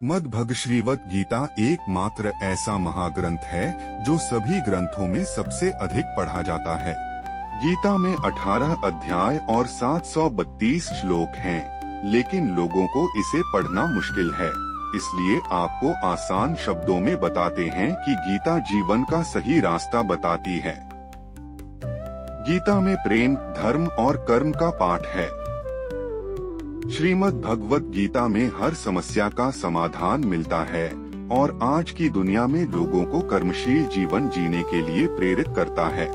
मद्भग श्रीमद् गीता एकमात्र ऐसा महाग्रंथ है जो सभी ग्रंथों में सबसे अधिक पढ़ा जाता है। गीता में 18 अध्याय और 732 श्लोक हैं, लेकिन लोगों को इसे पढ़ना मुश्किल है। इसलिए आपको आसान शब्दों में बताते हैं कि गीता जीवन का सही रास्ता बताती है। गीता में प्रेम, धर्म और कर्म का पाठ है। श्रीमद् भगवत गीता में हर समस्या का समाधान मिलता है और आज की दुनिया में लोगों को कर्मशील जीवन जीने के लिए प्रेरित करता है।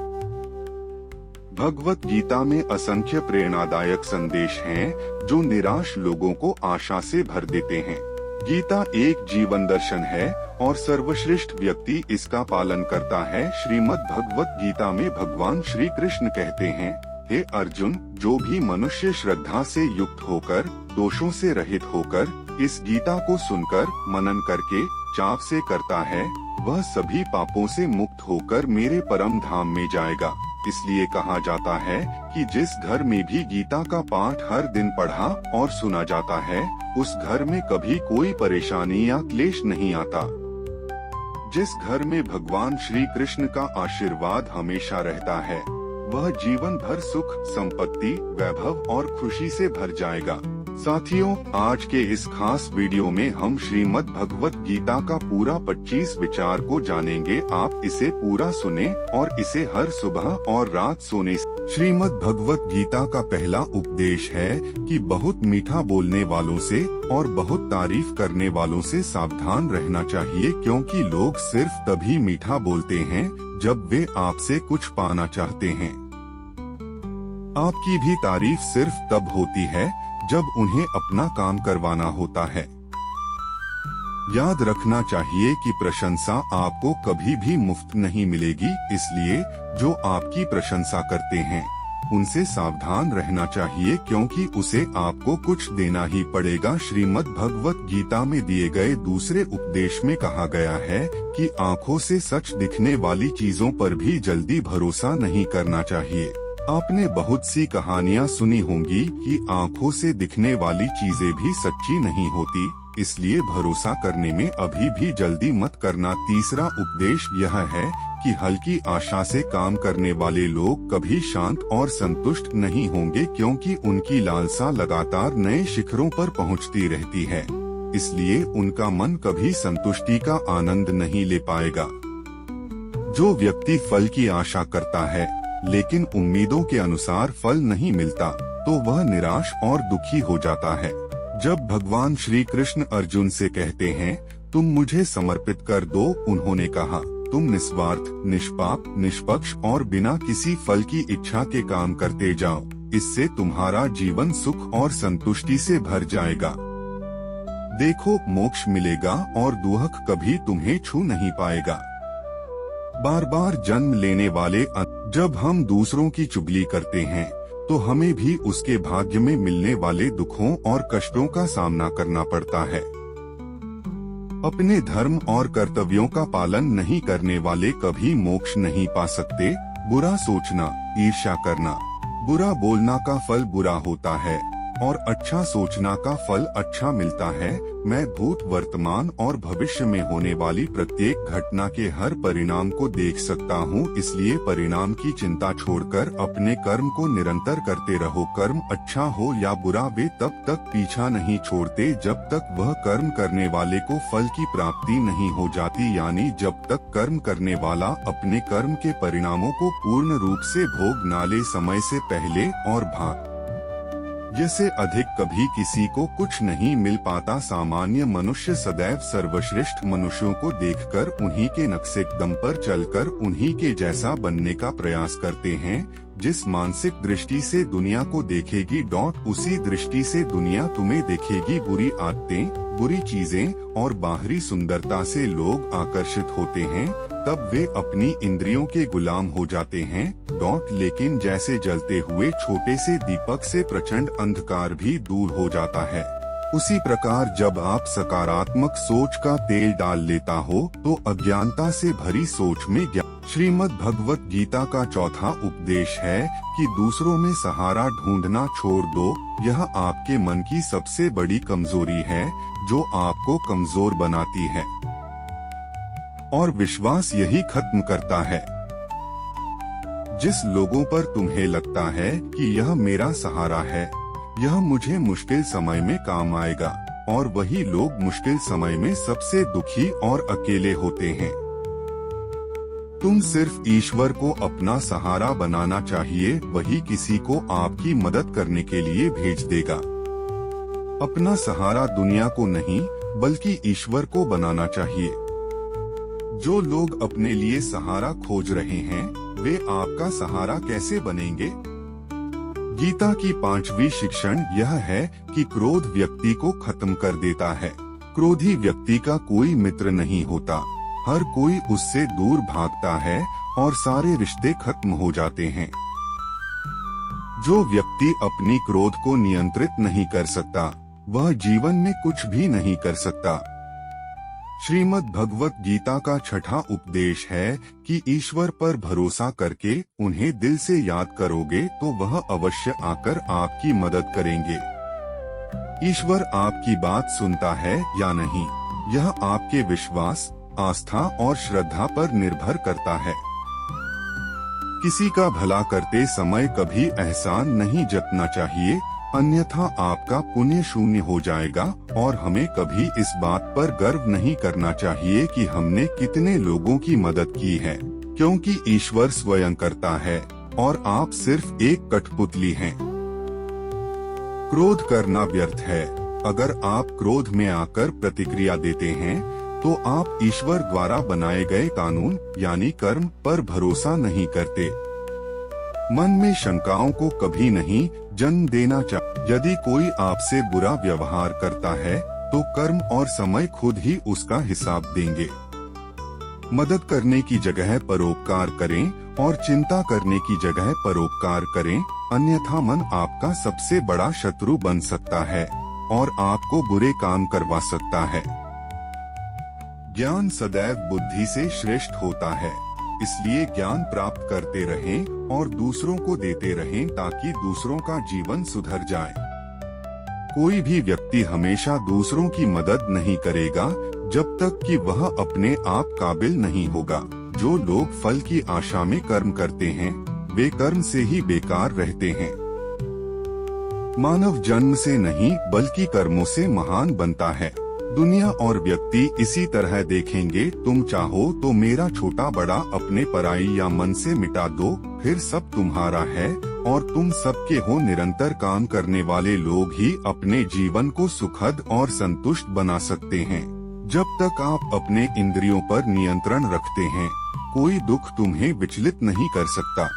भगवत गीता में असंख्य प्रेरणादायक संदेश हैं जो निराश लोगों को आशा से भर देते हैं। गीता एक जीवन दर्शन है और सर्वश्रेष्ठ व्यक्ति इसका पालन करता है। श्रीमद् भगवत गीता में भगवान श्री कृष्ण कहते हैं, हे अर्जुन, जो भी मनुष्य श्रद्धा से युक्त होकर, दोषों से रहित होकर इस गीता को सुनकर मनन करके चाव से करता है, वह सभी पापों से मुक्त होकर मेरे परम धाम में जाएगा। इसलिए कहा जाता है कि जिस घर में भी गीता का पाठ हर दिन पढ़ा और सुना जाता है, उस घर में कभी कोई परेशानी या क्लेश नहीं आता। जिस घर में भगवान श्री कृष्ण का आशीर्वाद हमेशा रहता है, वह जीवन भर सुख, संपत्ति, वैभव और खुशी से भर जाएगा। साथियों, आज के इस खास वीडियो में हम श्रीमद् भगवत गीता का पूरा 25 विचार को जानेंगे। आप इसे पूरा सुने और इसे हर सुबह और रात सोने। श्रीमद् भगवत गीता का पहला उपदेश है कि बहुत मीठा बोलने वालों से और बहुत तारीफ करने वालों से सावधान रहना चाहिए, क्योंकि लोग सिर्फ तभी मीठा बोलते हैं जब वे आपसे कुछ पाना चाहते हैं। आपकी भी तारीफ सिर्फ तब होती है जब उन्हें अपना काम करवाना होता है। याद रखना चाहिए कि प्रशंसा आपको कभी भी मुफ्त नहीं मिलेगी, इसलिए जो आपकी प्रशंसा करते हैं उनसे सावधान रहना चाहिए, क्योंकि उसे आपको कुछ देना ही पड़ेगा। श्रीमद् भगवत गीता में दिए गए दूसरे उपदेश में कहा गया है कि आँखों से सच दिखने वाली चीजों पर भी जल्दी भरोसा नहीं करना चाहिए। आपने बहुत सी कहानियाँ सुनी होंगी कि आँखों से दिखने वाली चीजें भी सच्ची नहीं होती, इसलिए भरोसा करने में अभी भी जल्दी मत करना। तीसरा उपदेश यह है कि हल्की आशा से काम करने वाले लोग कभी शांत और संतुष्ट नहीं होंगे, क्योंकि उनकी लालसा लगातार नए शिखरों पर पहुंचती रहती है। इसलिए उनका मन कभी संतुष्टि का आनंद नहीं ले पाएगा। जो व्यक्ति फल की आशा करता है लेकिन उम्मीदों के अनुसार फल नहीं मिलता, तो वह निराश और दुखी हो जाता है। जब भगवान श्री कृष्ण अर्जुन से कहते हैं, तुम मुझे समर्पित कर दो, उन्होंने कहा, तुम निस्वार्थ, निष्पाप, निष्पक्ष और बिना किसी फल की इच्छा के काम करते जाओ। इससे तुम्हारा जीवन सुख और संतुष्टि से भर जाएगा। देखो, मोक्ष मिलेगा और दुख कभी तुम्हें छू नहीं पाएगा। बार बार जन्म लेने वाले जब हम दूसरों की चुगली करते हैं तो हमें भी उसके भाग्य में मिलने वाले दुखों और कष्टों का सामना करना पड़ता है। अपने धर्म और कर्तव्यों का पालन नहीं करने वाले कभी मोक्ष नहीं पा सकते। बुरा सोचना, ईर्ष्या करना, बुरा बोलना का फल बुरा होता है और अच्छा सोचना का फल अच्छा मिलता है। मैं भूत, वर्तमान और भविष्य में होने वाली प्रत्येक घटना के हर परिणाम को देख सकता हूँ, इसलिए परिणाम की चिंता छोड़कर अपने कर्म को निरंतर करते रहो। कर्म अच्छा हो या बुरा, वे तब तक पीछा नहीं छोड़ते जब तक वह कर्म करने वाले को फल की प्राप्ति नहीं हो जाती, यानी जब तक कर्म करने वाला अपने कर्म के परिणामों को पूर्ण रूप से भोग ना ले समय से पहले। और भाग जैसे अधिक कभी किसी को कुछ नहीं मिल पाता। सामान्य मनुष्य सदैव सर्वश्रेष्ठ मनुष्यों को देखकर उन्हीं के नक्शे कदम पर चलकर उन्हीं के जैसा बनने का प्रयास करते हैं। जिस मानसिक दृष्टि से दुनिया को देखेगी, उसी दृष्टि से दुनिया तुम्हें देखेगी। बुरी आदतें, बुरी चीजें और बाहरी सुंदरता से लोग आकर्षित होते हैं, तब वे अपनी इंद्रियों के गुलाम हो जाते हैं। लेकिन जैसे जलते हुए छोटे से दीपक से प्रचंड अंधकार भी दूर हो जाता है, उसी प्रकार जब आप सकारात्मक सोच का तेल डाल लेता हो तो अज्ञानता से भरी सोच में ज्ञान श्रीमद् भगवत गीता का चौथा उपदेश है कि दूसरों में सहारा ढूंढना छोड़ दो। यह आपके मन की सबसे बड़ी कमजोरी है जो आपको कमजोर बनाती है, और विश्वास यही खत्म करता है। जिस लोगों पर तुम्हें लगता है कि यह मेरा सहारा है, यह मुझे मुश्किल समय में काम आएगा, और वही लोग मुश्किल समय में सबसे दुखी और अकेले होते हैं। तुम सिर्फ ईश्वर को अपना सहारा बनाना चाहिए, वही किसी को आपकी मदद करने के लिए भेज देगा। अपना सहारा दुनिया को नहीं बल्कि ईश्वर को बनाना चाहिए। जो लोग अपने लिए सहारा खोज रहे हैं, वे आपका सहारा कैसे बनेंगे? गीता की 5वीं शिक्षण यह है कि क्रोध व्यक्ति को खत्म कर देता है। क्रोधी व्यक्ति का कोई मित्र नहीं होता, हर कोई उससे दूर भागता है और सारे रिश्ते खत्म हो जाते हैं। जो व्यक्ति अपनी क्रोध को नियंत्रित नहीं कर सकता, वह जीवन में कुछ भी नहीं कर सकता। श्रीमद् भगवत गीता का छठा उपदेश है कि ईश्वर पर भरोसा करके उन्हें दिल से याद करोगे तो वह अवश्य आकर आपकी मदद करेंगे। ईश्वर आपकी बात सुनता है या नहीं, यह आपके विश्वास, आस्था और श्रद्धा पर निर्भर करता है। किसी का भला करते समय कभी एहसान नहीं जतना चाहिए, अन्यथा आपका पुण्य शून्य हो जाएगा। और हमें कभी इस बात पर गर्व नहीं करना चाहिए कि हमने कितने लोगों की मदद की है, क्योंकि ईश्वर स्वयं करता है और आप सिर्फ एक कठपुतली हैं। क्रोध करना व्यर्थ है। अगर आप क्रोध में आकर प्रतिक्रिया देते हैं तो आप ईश्वर द्वारा बनाए गए कानून यानी कर्म पर भरोसा नहीं करते। मन में शंकाओं को कभी नहीं जन्म देना चाहिए। यदि कोई आपसे बुरा व्यवहार करता है तो कर्म और समय खुद ही उसका हिसाब देंगे। मदद करने की जगह परोपकार करें और चिंता करने की जगह परोपकार करें, अन्यथा मन आपका सबसे बड़ा शत्रु बन सकता है और आपको बुरे काम करवा सकता है। ज्ञान सदैव बुद्धि से श्रेष्ठ होता है, इसलिए ज्ञान प्राप्त करते रहें और दूसरों को देते रहें ताकि दूसरों का जीवन सुधर जाए। कोई भी व्यक्ति हमेशा दूसरों की मदद नहीं करेगा जब तक कि वह अपने आप काबिल नहीं होगा। जो लोग फल की आशा में कर्म करते हैं, वे कर्म से ही बेकार रहते हैं। मानव जन्म से नहीं बल्कि कर्मों से महान बनता है। दुनिया और व्यक्ति इसी तरह देखेंगे। तुम चाहो तो मेरा छोटा बड़ा अपने पराई या मन से मिटा दो, फिर सब तुम्हारा है और तुम सबके हो। निरंतर काम करने वाले लोग ही अपने जीवन को सुखद और संतुष्ट बना सकते हैं। जब तक आप अपने इंद्रियों पर नियंत्रण रखते हैं, कोई दुख तुम्हें विचलित नहीं कर सकता।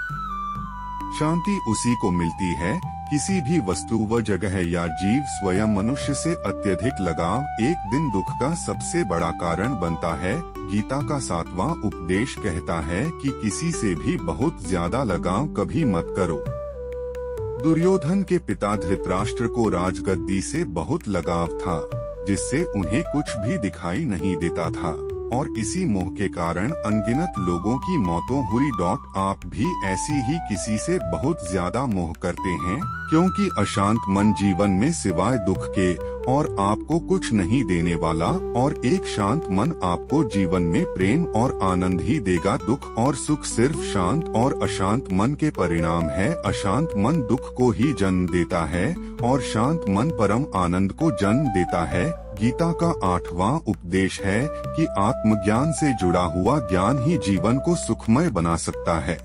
शांति उसी को मिलती है, किसी भी वस्तु व जगह या जीव स्वयं मनुष्य से अत्यधिक लगाव एक दिन दुख का सबसे बड़ा कारण बनता है। गीता का 7वां उपदेश कहता है कि किसी से भी बहुत ज्यादा लगाव कभी मत करो। दुर्योधन के पिता धृतराष्ट्र को राजगद्दी से बहुत लगाव था, जिससे उन्हें कुछ भी दिखाई नहीं देता था, और इसी मोह के कारण अनगिनत लोगों की मौतें हुई। आप भी ऐसी ही किसी से बहुत ज्यादा मोह करते हैं, क्योंकि अशांत मन जीवन में सिवाय दुख के और आपको कुछ नहीं देने वाला, और एक शांत मन आपको जीवन में प्रेम और आनंद ही देगा। दुख और सुख सिर्फ शांत और अशांत मन के परिणाम है। अशांत मन दुख को ही जन्म देता है और शांत मन परम आनंद को जन्म देता है। गीता का 8वां उपदेश है कि आत्मज्ञान से जुड़ा हुआ ज्ञान ही जीवन को सुखमय बना सकता है।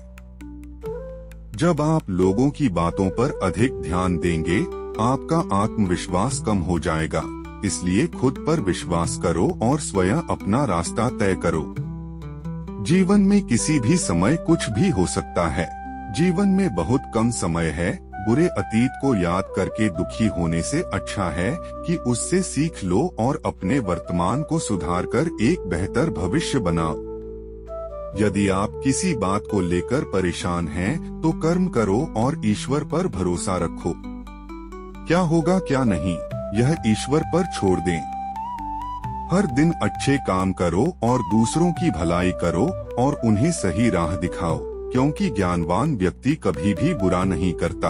जब आप लोगों की बातों पर अधिक ध्यान देंगे, आपका आत्मविश्वास कम हो जाएगा। इसलिए खुद पर विश्वास करो और स्वयं अपना रास्ता तय करो। जीवन में किसी भी समय कुछ भी हो सकता है। जीवन में बहुत कम समय है। बुरे अतीत को याद करके दुखी होने से अच्छा है कि उससे सीख लो और अपने वर्तमान को सुधारकर एक बेहतर भविष्य बनाओ। यदि आप किसी बात को लेकर परेशान हैं, तो कर्म करो और ईश्वर पर भरोसा रखो। क्या होगा क्या नहीं, यह ईश्वर पर छोड़ दें। हर दिन अच्छे काम करो और दूसरों की भलाई करो और उन्हें सही राह दिखाओ, क्योंकि ज्ञानवान व्यक्ति कभी भी बुरा नहीं करता।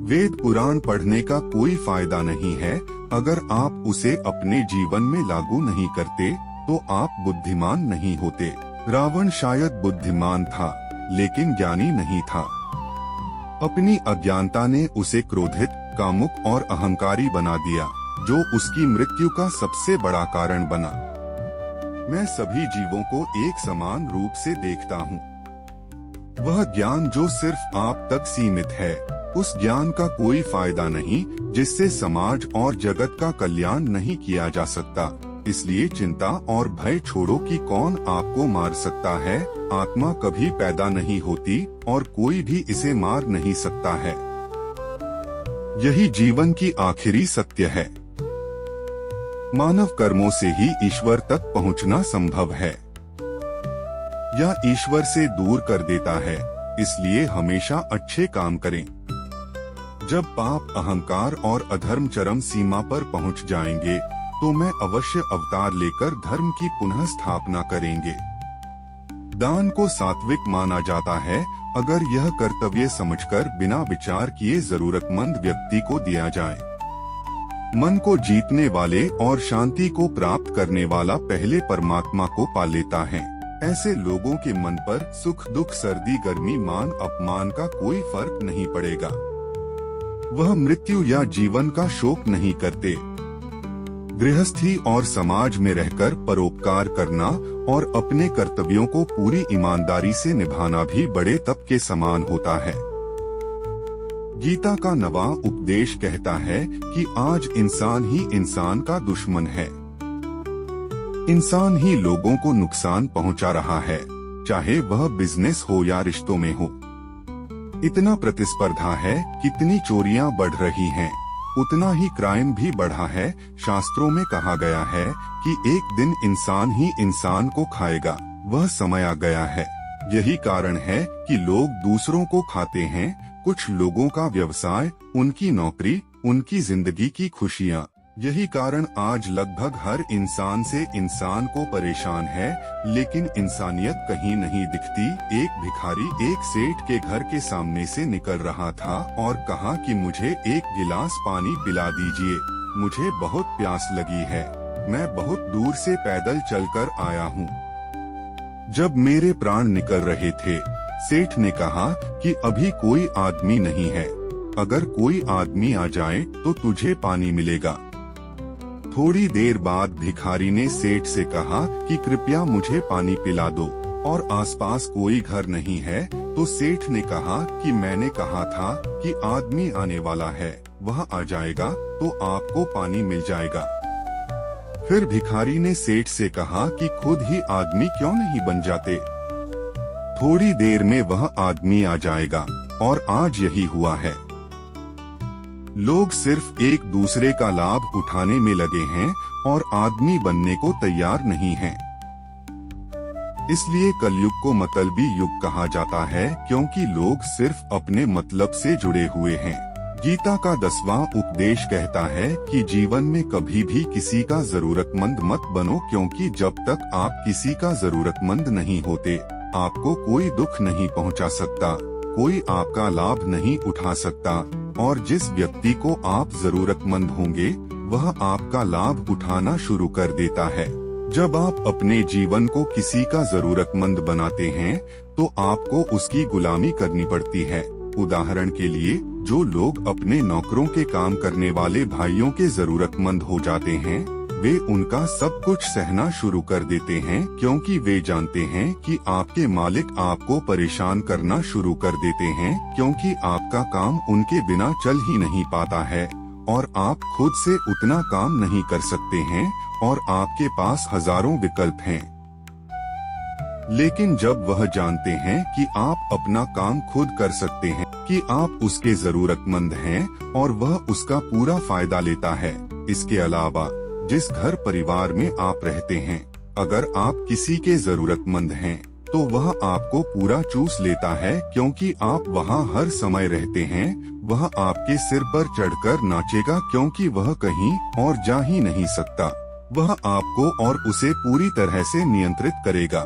वेद पुराण पढ़ने का कोई फायदा नहीं है अगर आप उसे अपने जीवन में लागू नहीं करते, तो आप बुद्धिमान नहीं होते। रावण शायद बुद्धिमान था, लेकिन ज्ञानी नहीं था। अपनी अज्ञानता ने उसे क्रोधित, कामुक और अहंकारी बना दिया, जो उसकी मृत्यु का सबसे बड़ा कारण बना। मैं सभी जीवों को एक समान रूप से देखता हूँ। वह ज्ञान जो सिर्फ आप तक सीमित है, उस ज्ञान का कोई फायदा नहीं, जिससे समाज और जगत का कल्याण नहीं किया जा सकता। इसलिए चिंता और भय छोड़ो कि कौन आपको मार सकता है। आत्मा कभी पैदा नहीं होती और कोई भी इसे मार नहीं सकता है। यही जीवन की आखिरी सत्य है। मानव कर्मों से ही ईश्वर तक पहुंचना संभव है। यह ईश्वर से दूर कर देता है, इसलिए हमेशा अच्छे काम करें। जब पाप, अहंकार और अधर्म चरम सीमा पर पहुंच जाएंगे, तो मैं अवश्य अवतार लेकर धर्म की पुनः स्थापना करेंगे। दान को सात्विक माना जाता है अगर यह कर्तव्य समझकर बिना विचार किए जरूरतमंद व्यक्ति को दिया जाए। मन को जीतने वाले और शांति को प्राप्त करने वाला पहले परमात्मा को पा लेता है। ऐसे लोगों के मन पर सुख दुख, सर्दी गर्मी, मान अपमान का कोई फर्क नहीं पड़ेगा। वह मृत्यु या जीवन का शोक नहीं करते। गृहस्थी और समाज में रहकर परोपकार करना और अपने कर्तव्यों को पूरी ईमानदारी से निभाना भी बड़े तप के समान होता है। गीता का नवा उपदेश कहता है कि आज इंसान ही इंसान का दुश्मन है। इंसान ही लोगों को नुकसान पहुंचा रहा है, चाहे वह बिजनेस हो या रिश्तों में हो। इतना प्रतिस्पर्धा है, कितनी चोरियां बढ़ रही हैं, उतना ही क्राइम भी बढ़ा है। शास्त्रों में कहा गया है कि एक दिन इंसान ही इंसान को खाएगा, वह समय आ गया है। यही कारण है कि लोग दूसरों को खाते हैं। कुछ लोगों का व्यवसाय, उनकी नौकरी, उनकी जिंदगी की खुशियाँ। यही कारण आज लगभग हर इंसान से इंसान को परेशान है, लेकिन इंसानियत कहीं नहीं दिखती। एक भिखारी एक सेठ के घर के सामने से निकल रहा था और कहा कि मुझे एक गिलास पानी पिला दीजिए, मुझे बहुत प्यास लगी है, मैं बहुत दूर से पैदल चलकर आया हूँ। जब मेरे प्राण निकल रहे थे, सेठ ने कहा कि अभी कोई आदमी नहीं है, अगर कोई आदमी आ जाए तो तुझे पानी मिलेगा। थोड़ी देर बाद भिखारी ने सेठ से कहा कि कृपया मुझे पानी पिला दो, और आसपास कोई घर नहीं है, तो सेठ ने कहा कि मैंने कहा था कि आदमी आने वाला है, वह आ जाएगा तो आपको पानी मिल जाएगा। फिर भिखारी ने सेठ से कहा कि खुद ही आदमी क्यों नहीं बन जाते, थोड़ी देर में वह आदमी आ जाएगा। और आज यही हुआ है। लोग सिर्फ एक दूसरे का लाभ उठाने में लगे हैं और आदमी बनने को तैयार नहीं हैं। इसलिए कलयुग को मतलबी युग कहा जाता है, क्योंकि लोग सिर्फ अपने मतलब से जुड़े हुए हैं। गीता का 10वां उपदेश कहता है कि जीवन में कभी भी किसी का जरूरतमंद मत बनो, क्योंकि जब तक आप किसी का जरूरतमंद नहीं होते, आपको कोई दुख नहीं पहुंचा सकता, कोई आपका लाभ नहीं उठा सकता, और जिस व्यक्ति को आप जरूरतमंद होंगे, वह आपका लाभ उठाना शुरू कर देता है। जब आप अपने जीवन को किसी का जरूरतमंद बनाते हैं, तो आपको उसकी गुलामी करनी पड़ती है। उदाहरण के लिए, जो लोग अपने नौकरों के काम करने वाले भाइयों के जरूरतमंद हो जाते हैं, वे उनका सब कुछ सहना शुरू कर देते हैं, क्योंकि वे जानते हैं कि आपके मालिक आपको परेशान करना शुरू कर देते हैं, क्योंकि आपका काम उनके बिना चल ही नहीं पाता है और आप खुद से उतना काम नहीं कर सकते हैं और आपके पास हजारों विकल्प हैं। लेकिन जब वह जानते हैं कि आप अपना काम खुद कर सकते हैं, कि आप उसके जरूरतमंद हैं और वह उसका पूरा फायदा लेता है। इसके अलावा जिस घर परिवार में आप रहते हैं, अगर आप किसी के जरूरतमंद हैं, तो वह आपको पूरा चूस लेता है, क्योंकि आप वहाँ हर समय रहते हैं। वह आपके सिर पर चढ़कर नाचेगा, क्योंकि वह कहीं और जा ही नहीं सकता। वह आपको और उसे पूरी तरह से नियंत्रित करेगा।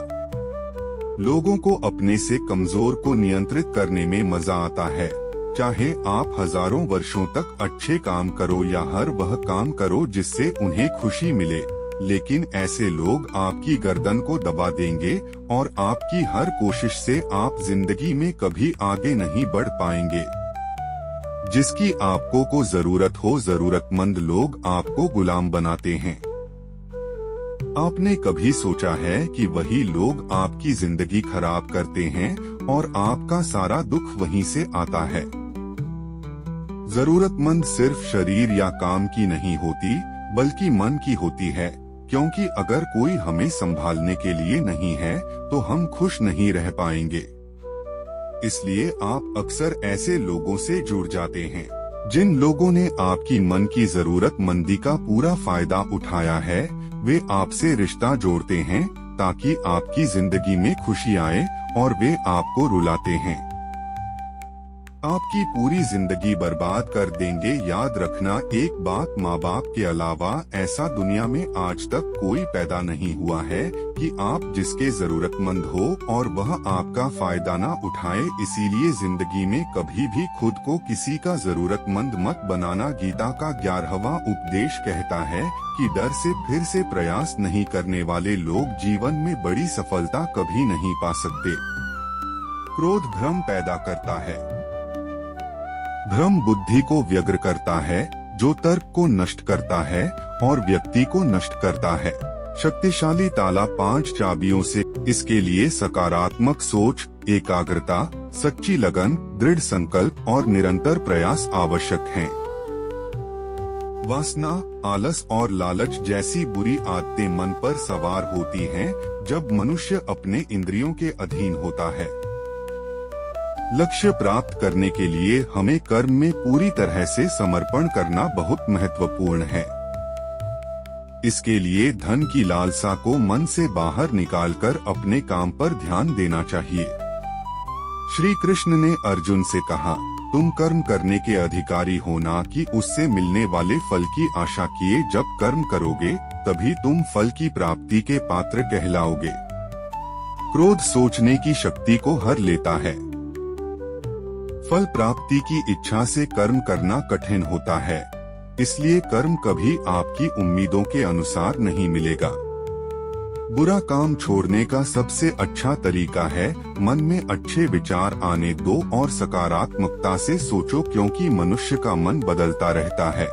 लोगों को अपने से कमजोर को नियंत्रित करने में मजा आता है। चाहे आप हजारों वर्षों तक अच्छे काम करो या हर वह काम करो जिससे उन्हें खुशी मिले, लेकिन ऐसे लोग आपकी गर्दन को दबा देंगे और आपकी हर कोशिश से आप जिंदगी में कभी आगे नहीं बढ़ पाएंगे। जिसकी आपको को जरूरत हो, जरूरतमंद लोग आपको गुलाम बनाते हैं। आपने कभी सोचा है कि वही लोग आपकी जिंदगी खराब करते हैं और आपका सारा दुख वहीं से आता है। जरूरतमंद सिर्फ शरीर या काम की नहीं होती, बल्कि मन की होती है, क्योंकि अगर कोई हमें संभालने के लिए नहीं है तो हम खुश नहीं रह पाएंगे। इसलिए आप अक्सर ऐसे लोगों से जुड़ जाते हैं जिन लोगों ने आपकी मन की जरूरतमंदी का पूरा फायदा उठाया है। वे आपसे रिश्ता जोड़ते हैं ताकि आपकी जिंदगी में खुशी आए और वे आपको रुलाते हैं, आपकी पूरी जिंदगी बर्बाद कर देंगे। याद रखना एक बात, माँ बाप के अलावा ऐसा दुनिया में आज तक कोई पैदा नहीं हुआ है कि आप जिसके जरूरतमंद हो और वह आपका फायदा ना उठाए। इसीलिए जिंदगी में कभी भी खुद को किसी का जरूरतमंद मत बनाना। गीता का 11वां उपदेश कहता है कि डर से फिर से प्रयास नहीं करने वाले लोग जीवन में बड़ी सफलता कभी नहीं पा सकते। क्रोध भ्रम पैदा करता है। भ्रम बुद्धि को व्यग्र करता है, जो तर्क को नष्ट करता है और व्यक्ति को नष्ट करता है। शक्तिशाली ताला 5 चाबियों से। इसके लिए सकारात्मक सोच, एकाग्रता, सच्ची लगन, दृढ़ संकल्प और निरंतर प्रयास आवश्यक हैं। वासना, आलस और लालच जैसी बुरी आदतें मन पर सवार होती हैं जब मनुष्य अपने इंद्रियों के अधीन होता है। लक्ष्य प्राप्त करने के लिए हमें कर्म में पूरी तरह से समर्पण करना बहुत महत्वपूर्ण है। इसके लिए धन की लालसा को मन से बाहर निकालकर अपने काम पर ध्यान देना चाहिए। श्री कृष्ण ने अर्जुन से कहा, तुम कर्म करने के अधिकारी हो, ना कि उससे मिलने वाले फल की आशा किए। जब कर्म करोगे तभी तुम फल की प्राप्ति के पात्र कहलाओगे। क्रोध सोचने की शक्ति को हर लेता है। फल प्राप्ति की इच्छा से कर्म करना कठिन होता है, इसलिए कर्म कभी आपकी उम्मीदों के अनुसार नहीं मिलेगा। बुरा काम छोड़ने का सबसे अच्छा तरीका है मन में अच्छे विचार आने दो और सकारात्मकता से सोचो, क्योंकि मनुष्य का मन बदलता रहता है।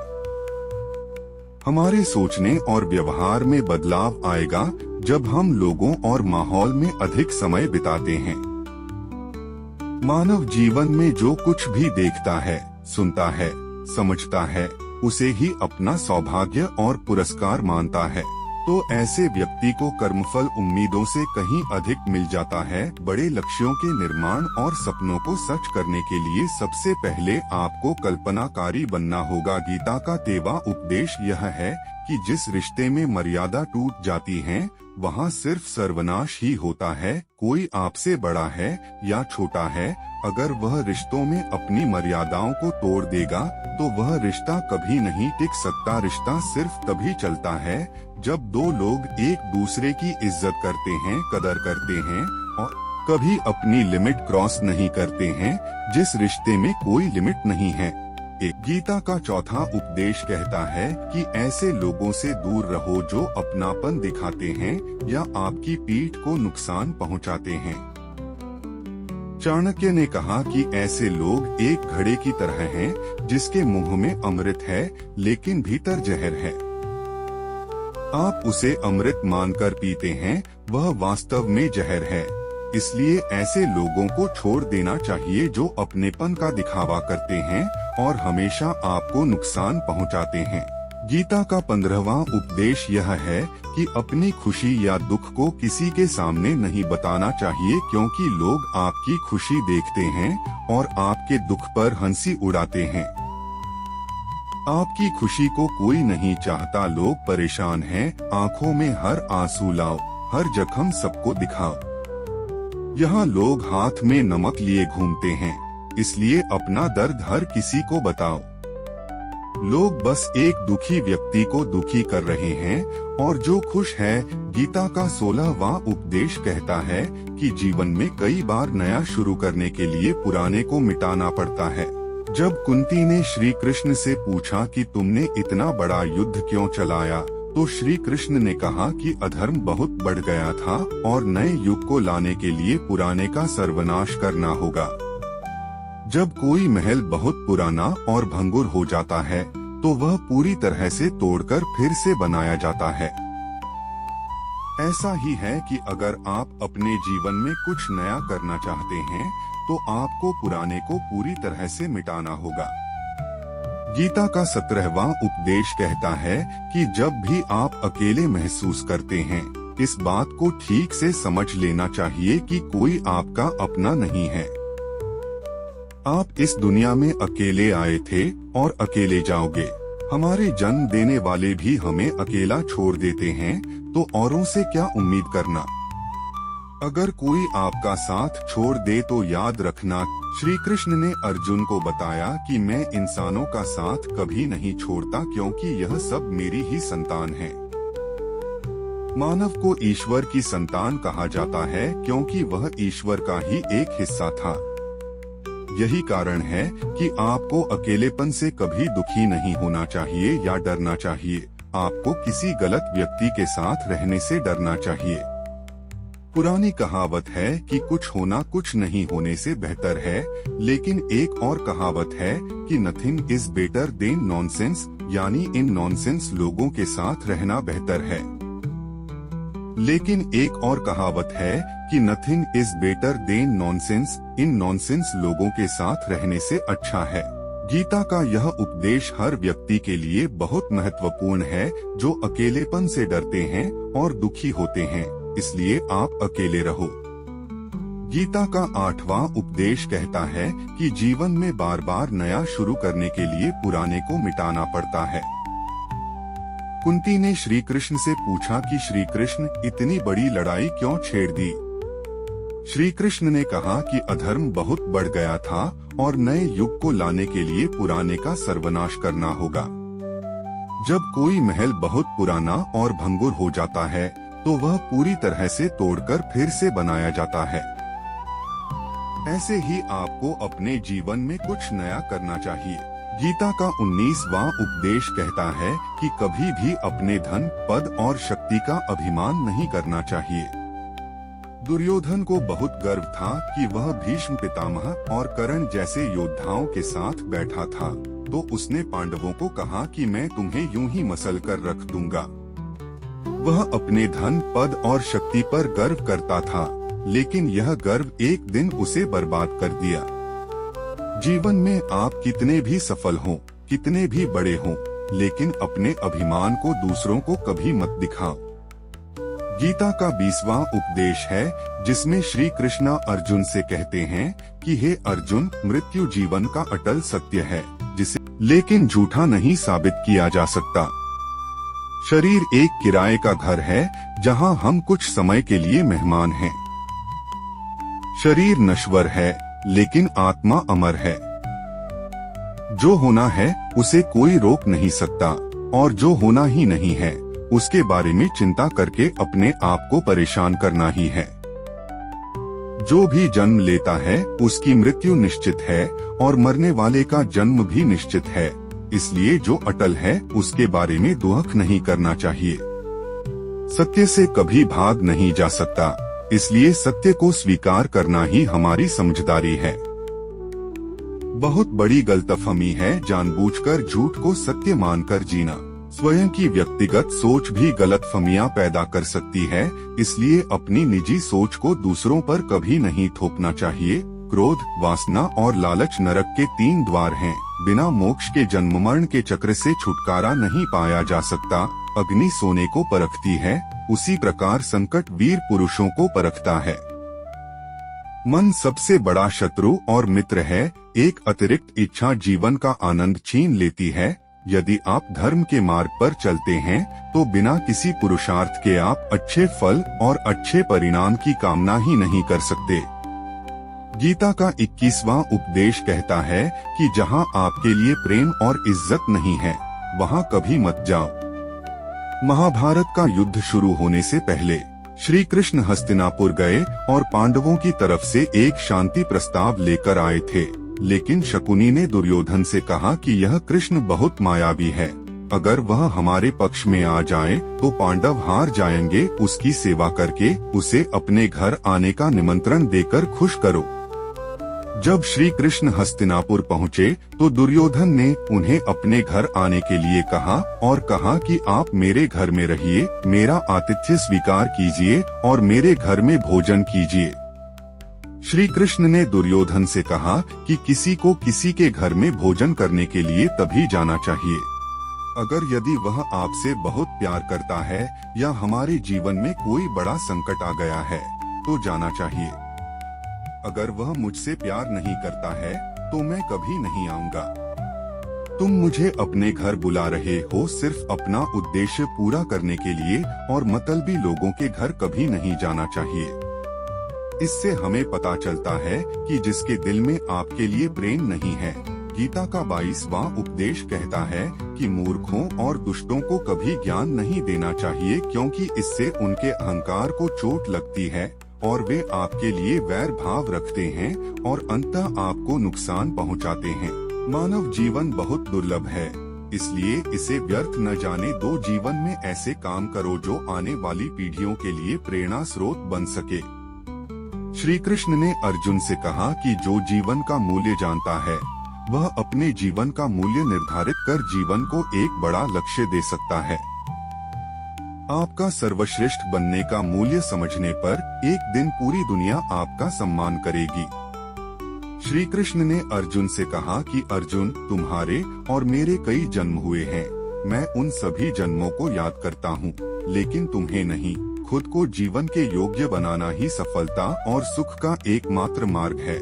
हमारे सोचने और व्यवहार में बदलाव आएगा जब हम लोगों और माहौल में अधिक समय बिताते हैं। मानव जीवन में जो कुछ भी देखता है, सुनता है, समझता है, उसे ही अपना सौभाग्य और पुरस्कार मानता है। तो ऐसे व्यक्ति को कर्मफल उम्मीदों से कहीं अधिक मिल जाता है। बड़े लक्ष्यों के निर्माण और सपनों को सच करने के लिए सबसे पहले आपको कल्पनाकारी बनना होगा। गीता का 13वां उपदेश यह है कि जिस रिश्ते में मर्यादा टूट जाती है वहाँ सिर्फ सर्वनाश ही होता है। कोई आपसे बड़ा है या छोटा है, अगर वह रिश्तों में अपनी मर्यादाओं को तोड़ देगा तो वह रिश्ता कभी नहीं टिक सकता। रिश्ता सिर्फ तभी चलता है जब दो लोग एक दूसरे की इज्जत करते हैं, कदर करते हैं और कभी अपनी लिमिट क्रॉस नहीं करते हैं। जिस रिश्ते में कोई लिमिट नहीं है। गीता का 4वां उपदेश कहता है कि ऐसे लोगों से दूर रहो जो अपनापन दिखाते हैं या आपकी पीठ को नुकसान पहुंचाते हैं। चाणक्य ने कहा कि ऐसे लोग एक घड़े की तरह हैं जिसके मुंह में अमृत है लेकिन भीतर जहर है। आप उसे अमृत मानकर पीते हैं, वह वास्तव में जहर है। इसलिए ऐसे लोगों को छोड़ देना चाहिए जो अपनेपन का दिखावा करते हैं और हमेशा आपको नुकसान पहुंचाते हैं। गीता का 15वां उपदेश यह है कि अपनी खुशी या दुख को किसी के सामने नहीं बताना चाहिए, क्योंकि लोग आपकी खुशी देखते हैं और आपके दुख पर हंसी उड़ाते हैं। आपकी खुशी को कोई नहीं चाहता। लोग परेशान हैं, आंखों में हर आंसू लाओ, हर जख्म सबको दिखाओ। यहाँ लोग हाथ में नमक लिए घूमते हैं, इसलिए अपना दर्द हर किसी को बताओ। लोग बस एक दुखी व्यक्ति को दुखी कर रहे हैं और जो खुश है। गीता का 16वां उपदेश कहता है कि जीवन में कई बार नया शुरू करने के लिए पुराने को मिटाना पड़ता है। जब कुंती ने श्री कृष्ण से पूछा कि तुमने इतना बड़ा युद्ध क्यों चलाया, तो श्री कृष्ण ने कहा कि अधर्म बहुत बढ़ गया था और नए युग को लाने के लिए पुराने का सर्वनाश करना होगा। जब कोई महल बहुत पुराना और भंगुर हो जाता है तो वह पूरी तरह से तोड़कर फिर से बनाया जाता है। ऐसा ही है कि अगर आप अपने जीवन में कुछ नया करना चाहते हैं तो आपको पुराने को पूरी तरह से मिटाना होगा। गीता का 17वां उपदेश कहता है कि जब भी आप अकेले महसूस करते हैं, इस बात को ठीक से समझ लेना चाहिए कि कोई आपका अपना नहीं है। आप इस दुनिया में अकेले आए थे और अकेले जाओगे। हमारे जन्म देने वाले भी हमें अकेला छोड़ देते हैं, तो औरों से क्या उम्मीद करना। अगर कोई आपका साथ छोड़ दे तो याद रखना, श्री कृष्ण ने अर्जुन को बताया कि मैं इंसानों का साथ कभी नहीं छोड़ता, क्योंकि यह सब मेरी ही संतान है। मानव को ईश्वर की संतान कहा जाता है क्योंकि वह ईश्वर का ही एक हिस्सा था। यही कारण है कि आपको अकेलेपन से कभी दुखी नहीं होना चाहिए या डरना चाहिए। आपको किसी गलत व्यक्ति के साथ रहने से डरना चाहिए। पुरानी कहावत है कि कुछ होना कुछ नहीं होने से बेहतर है, लेकिन एक और कहावत है कि nothing is better than nonsense, यानी इन नॉनसेंस लोगों के साथ रहना बेहतर है। लेकिन एक और कहावत है कि nothing is better than nonsense, in nonsense लोगों के साथ रहने से अच्छा है। गीता का यह उपदेश हर व्यक्ति के लिए बहुत महत्वपूर्ण है जो अकेलेपन से डरते हैं और दुखी होते हैं, इसलिए आप अकेले रहो। गीता का 8वां उपदेश कहता है कि जीवन में बार बार नया शुरू करने के लिए पुराने को मिटाना पड़ता है। कुंती ने श्री कृष्ण से पूछा कि श्री कृष्ण, इतनी बड़ी लड़ाई क्यों छेड़ दी। श्री कृष्ण ने कहा कि अधर्म बहुत बढ़ गया था और नए युग को लाने के लिए पुराने का सर्वनाश करना होगा। जब कोई महल बहुत पुराना और भंगुर हो जाता है तो वह पूरी तरह से तोड़कर फिर से बनाया जाता है। ऐसे ही आपको अपने जीवन में कुछ नया करना चाहिए। गीता का 19वां उपदेश कहता है कि कभी भी अपने धन, पद और शक्ति का अभिमान नहीं करना चाहिए। दुर्योधन को बहुत गर्व था कि वह भीष्म पितामह और कर्ण जैसे योद्धाओं के साथ बैठा था, तो उसने पांडवों को कहा कि मैं तुम्हें यूं ही मसल कर रख दूंगा। वह अपने धन, पद और शक्ति पर गर्व करता था, लेकिन यह गर्व एक दिन उसे बर्बाद कर दिया। जीवन में आप कितने भी सफल हों, कितने भी बड़े हों, लेकिन अपने अभिमान को दूसरों को कभी मत दिखाओ। गीता का 20वां उपदेश है जिसमें श्री कृष्ण अर्जुन से कहते हैं कि हे अर्जुन, मृत्यु जीवन का अटल सत्य है जिसे लेकिन झूठा नहीं साबित किया जा सकता। शरीर एक किराए का घर है जहां हम कुछ समय के लिए मेहमान हैं। शरीर नश्वर है लेकिन आत्मा अमर है। जो होना है उसे कोई रोक नहीं सकता और जो होना ही नहीं है उसके बारे में चिंता करके अपने आप को परेशान करना ही है। जो भी जन्म लेता है उसकी मृत्यु निश्चित है और मरने वाले का जन्म भी निश्चित है, इसलिए जो अटल है उसके बारे में दुख नहीं करना चाहिए। सत्य से कभी भाग नहीं जा सकता, इसलिए सत्य को स्वीकार करना ही हमारी समझदारी है। बहुत बड़ी गलतफहमी है जानबूझकर झूठ को सत्य मानकर जीना। स्वयं की व्यक्तिगत सोच भी गलतफहमियां पैदा कर सकती है, इसलिए अपनी निजी सोच को दूसरों पर कभी नहीं थोपना चाहिए। क्रोध, वासना और लालच नरक के 3 द्वार हैं। बिना मोक्ष के जन्म मरण के चक्र से छुटकारा नहीं पाया जा सकता। अग्नि सोने को परखती है, उसी प्रकार संकट वीर पुरुषों को परखता है। मन सबसे बड़ा शत्रु और मित्र है। एक अतिरिक्त इच्छा जीवन का आनंद छीन लेती है। यदि आप धर्म के मार्ग पर चलते हैं तो बिना किसी पुरुषार्थ के आप अच्छे फल और अच्छे परिणाम की कामना ही नहीं कर सकते। गीता का 21वां उपदेश कहता है कि जहाँ आपके लिए प्रेम और इज्जत नहीं है, वहाँ कभी मत जाओ। महाभारत का युद्ध शुरू होने से पहले श्री कृष्ण हस्तिनापुर गए और पांडवों की तरफ से एक शांति प्रस्ताव लेकर आए थे, लेकिन शकुनी ने दुर्योधन से कहा कि यह कृष्ण बहुत मायावी है, अगर वह हमारे पक्ष में आ जाए तो पांडव हार जाएंगे। उसकी सेवा करके उसे अपने घर आने का निमंत्रण देकर खुश करो। जब श्री कृष्ण हस्तिनापुर पहुँचे तो दुर्योधन ने उन्हें अपने घर आने के लिए कहा और कहा कि आप मेरे घर में रहिए, मेरा आतिथ्य स्वीकार कीजिए और मेरे घर में भोजन कीजिए। श्री कृष्ण ने दुर्योधन से कहा कि किसी को किसी के घर में भोजन करने के लिए तभी जाना चाहिए अगर यदि वह आपसे बहुत प्यार करता है या हमारे जीवन में कोई बड़ा संकट आ गया है तो जाना चाहिए। अगर वह मुझसे प्यार नहीं करता है तो मैं कभी नहीं आऊंगा। तुम मुझे अपने घर बुला रहे हो सिर्फ अपना उद्देश्य पूरा करने के लिए और मतलबी लोगों के घर कभी नहीं जाना चाहिए। इससे हमें पता चलता है कि जिसके दिल में आपके लिए प्रेम नहीं है। गीता का 22वां उपदेश कहता है कि मूर्खों और दुष्टों को कभी ज्ञान नहीं देना चाहिए, क्योंकि इससे उनके अहंकार को चोट लगती है और वे आपके लिए वैर भाव रखते हैं और अंततः आपको नुकसान पहुंचाते हैं। मानव जीवन बहुत दुर्लभ है, इसलिए इसे व्यर्थ न जाने दो। जीवन में ऐसे काम करो जो आने वाली पीढ़ियों के लिए प्रेरणा स्रोत बन सके। श्री कृष्ण ने अर्जुन से कहा कि जो जीवन का मूल्य जानता है वह अपने जीवन का मूल्य निर्धारित कर जीवन को एक बड़ा लक्ष्य दे सकता है। आपका सर्वश्रेष्ठ बनने का मूल्य समझने पर एक दिन पूरी दुनिया आपका सम्मान करेगी। श्री कृष्ण ने अर्जुन से कहा कि अर्जुन, तुम्हारे और मेरे कई जन्म हुए हैं, मैं उन सभी जन्मों को याद करता हूँ, लेकिन तुम्हें नहीं। खुद को जीवन के योग्य बनाना ही सफलता और सुख का एकमात्र मार्ग है।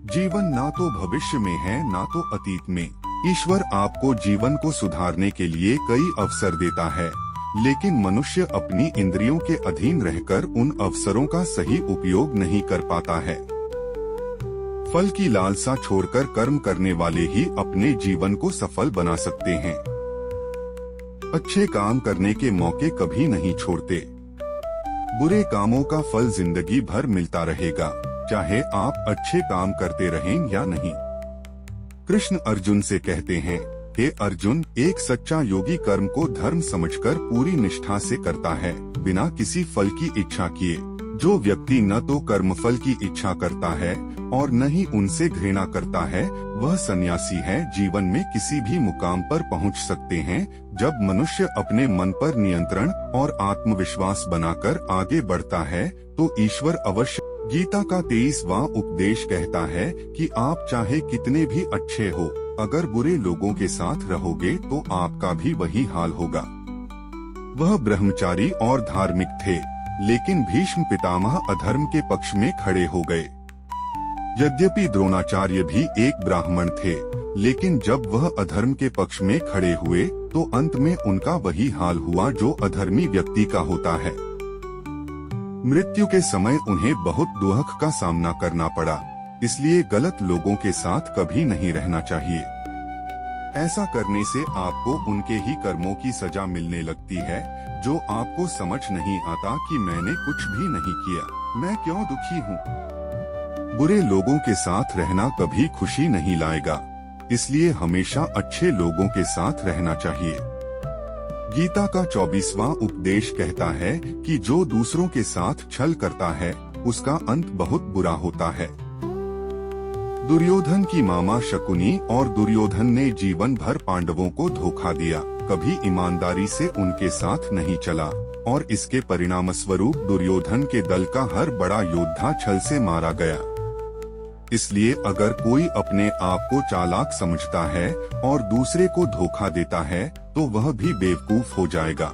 जीवन ना तो भविष्य में है ना तो अतीत में। ईश्वर आपको जीवन को सुधारने के लिए कई अवसर देता है, लेकिन मनुष्य अपनी इंद्रियों के अधीन रहकर उन अवसरों का सही उपयोग नहीं कर पाता है। फल की लालसा छोड़कर कर्म करने वाले ही अपने जीवन को सफल बना सकते हैं। अच्छे काम करने के मौके कभी नहीं छोड़ते। बुरे कामों का फल जिंदगी भर मिलता रहेगा, चाहे आप अच्छे काम करते रहें या नहीं। कृष्ण अर्जुन से कहते हैं कि अर्जुन, एक सच्चा योगी कर्म को धर्म समझकर पूरी निष्ठा से करता है, बिना किसी फल की इच्छा किए। जो व्यक्ति न तो कर्मफल की इच्छा करता है और न ही उनसे घृणा करता है, वह सन्यासी है। जीवन में किसी भी मुकाम पर पहुंच सकते हैं जब मनुष्य अपने मन पर नियंत्रण और आत्मविश्वास बनाकर आगे बढ़ता है तो ईश्वर अवश्य। गीता का 23वां उपदेश कहता है कि आप चाहे कितने भी अच्छे हो, अगर बुरे लोगों के साथ रहोगे तो आपका भी वही हाल होगा। वह ब्रह्मचारी और धार्मिक थे, लेकिन भीष्म पितामह अधर्म के पक्ष में खड़े हो गए। यद्यपि द्रोणाचार्य भी एक ब्राह्मण थे, लेकिन जब वह अधर्म के पक्ष में खड़े हुए तो अंत में उनका वही हाल हुआ जो अधर्मी व्यक्ति का होता है। मृत्यु के समय उन्हें बहुत दुख का सामना करना पड़ा, इसलिए गलत लोगों के साथ कभी नहीं रहना चाहिए। ऐसा करने से आपको उनके ही कर्मों की सजा मिलने लगती है, जो आपको समझ नहीं आता कि मैंने कुछ भी नहीं किया, मैं क्यों दुखी हूँ। बुरे लोगों के साथ रहना कभी खुशी नहीं लाएगा, इसलिए हमेशा अच्छे लोगों के साथ रहना चाहिए। गीता का 24वां उपदेश कहता है कि जो दूसरों के साथ छल करता है उसका अंत बहुत बुरा होता है। दुर्योधन की मामा शकुनी और दुर्योधन ने जीवन भर पांडवों को धोखा दिया, कभी ईमानदारी से उनके साथ नहीं चला और इसके परिणामस्वरूप दुर्योधन के दल का हर बड़ा योद्धा छल से मारा गया। इसलिए अगर कोई अपने आप को चालाक समझता है और दूसरे को धोखा देता है तो वह भी बेवकूफ हो जाएगा।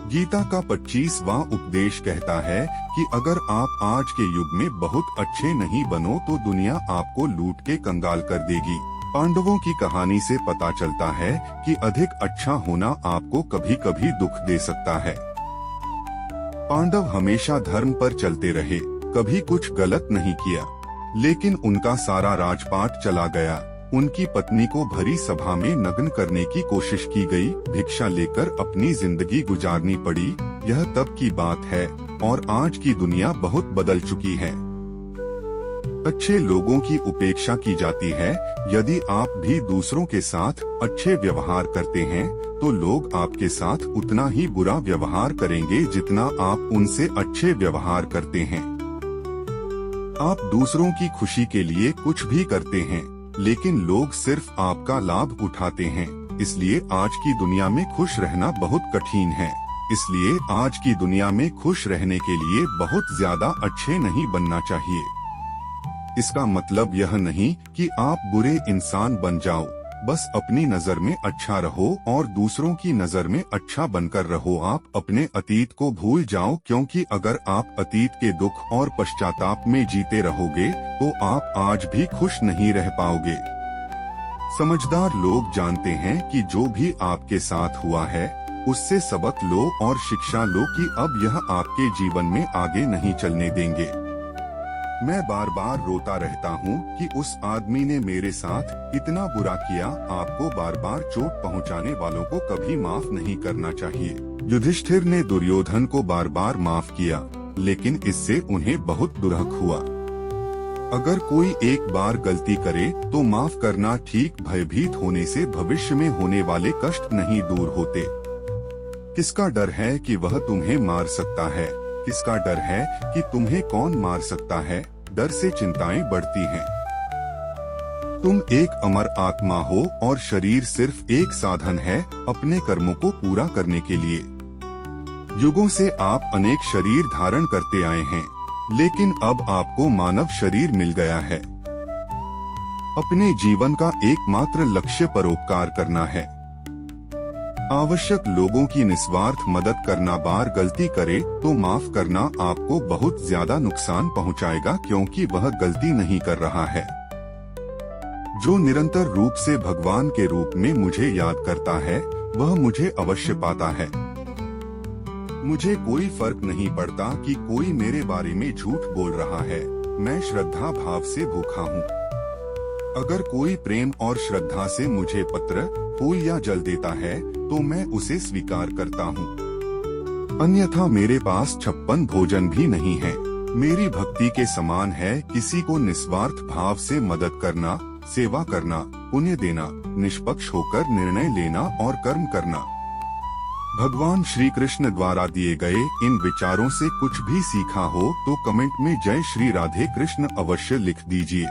गीता का 25वां उपदेश कहता है कि अगर आप आज के युग में बहुत अच्छे नहीं बनो तो दुनिया आपको लूट के कंगाल कर देगी। पांडवों की कहानी से पता चलता है कि अधिक अच्छा होना आपको कभी कभी दुख दे सकता है। पांडव हमेशा धर्म पर चलते रहे, कभी कुछ गलत नहीं किया, लेकिन उनका सारा राजपाट चला गया। उनकी पत्नी को भरी सभा में नग्न करने की कोशिश की गई, भिक्षा लेकर अपनी जिंदगी गुजारनी पड़ी। यह तब की बात है और आज की दुनिया बहुत बदल चुकी है। अच्छे लोगों की उपेक्षा की जाती है। यदि आप भी दूसरों के साथ अच्छे व्यवहार करते हैं तो लोग आपके साथ उतना ही बुरा व्यवहार करेंगे जितना आप उनसे अच्छे व्यवहार करते हैं। आप दूसरों की खुशी के लिए कुछ भी करते हैं, लेकिन लोग सिर्फ आपका लाभ उठाते हैं। इसलिए आज की दुनिया में खुश रहना बहुत कठिन है। इसलिए आज की दुनिया में खुश रहने के लिए बहुत ज्यादा अच्छे नहीं बनना चाहिए। इसका मतलब यह नहीं कि आप बुरे इंसान बन जाओ, बस अपनी नजर में अच्छा रहो और दूसरों की नजर में अच्छा बनकर रहो। आप अपने अतीत को भूल जाओ, क्योंकि अगर आप अतीत के दुख और पश्चाताप में जीते रहोगे तो आप आज भी खुश नहीं रह पाओगे। समझदार लोग जानते हैं कि जो भी आपके साथ हुआ है उससे सबक लो और शिक्षा लो कि अब यह आपके जीवन में आगे नहीं चलने देंगे। मैं बार बार रोता रहता हूँ कि उस आदमी ने मेरे साथ इतना बुरा किया। आपको बार बार चोट पहुँचाने वालों को कभी माफ नहीं करना चाहिए। युधिष्ठिर ने दुर्योधन को बार बार माफ किया, लेकिन इससे उन्हें बहुत दुर्हक हुआ। अगर कोई एक बार गलती करे तो माफ करना ठीक। भयभीत होने से भविष्य में होने वाले कष्ट नहीं दूर होते। किसका डर है कि वह तुम्हें मार सकता है? किसका डर है कि तुम्हें कौन मार सकता है? डर से चिंताएं बढ़ती हैं। तुम एक अमर आत्मा हो और शरीर सिर्फ एक साधन है अपने कर्मों को पूरा करने के लिए। युगों से आप अनेक शरीर धारण करते आए हैं, लेकिन अब आपको मानव शरीर मिल गया है। अपने जीवन का एकमात्र लक्ष्य परोपकार करना है। आवश्यक लोगों की निस्वार्थ मदद करना। बार गलती करे तो माफ करना आपको बहुत ज्यादा नुकसान पहुंचाएगा, क्योंकि वह गलती नहीं कर रहा है। जो निरंतर रूप से भगवान के रूप में मुझे याद करता है वह मुझे अवश्य पाता है। मुझे कोई फर्क नहीं पड़ता कि कोई मेरे बारे में झूठ बोल रहा है। मैं श्रद्धा भाव से भूखा हूँ। अगर कोई प्रेम और श्रद्धा से मुझे पत्र, फूल या जल देता है तो मैं उसे स्वीकार करता हूँ। अन्यथा मेरे पास 56 भोजन भी नहीं है। मेरी भक्ति के समान है किसी को निस्वार्थ भाव से मदद करना, सेवा करना, पुण्य देना, निष्पक्ष होकर निर्णय लेना और कर्म करना। भगवान श्री कृष्ण द्वारा दिए गए इन विचारों से कुछ भी सीखा हो तो कमेंट में जय श्री राधे कृष्ण अवश्य लिख दीजिए।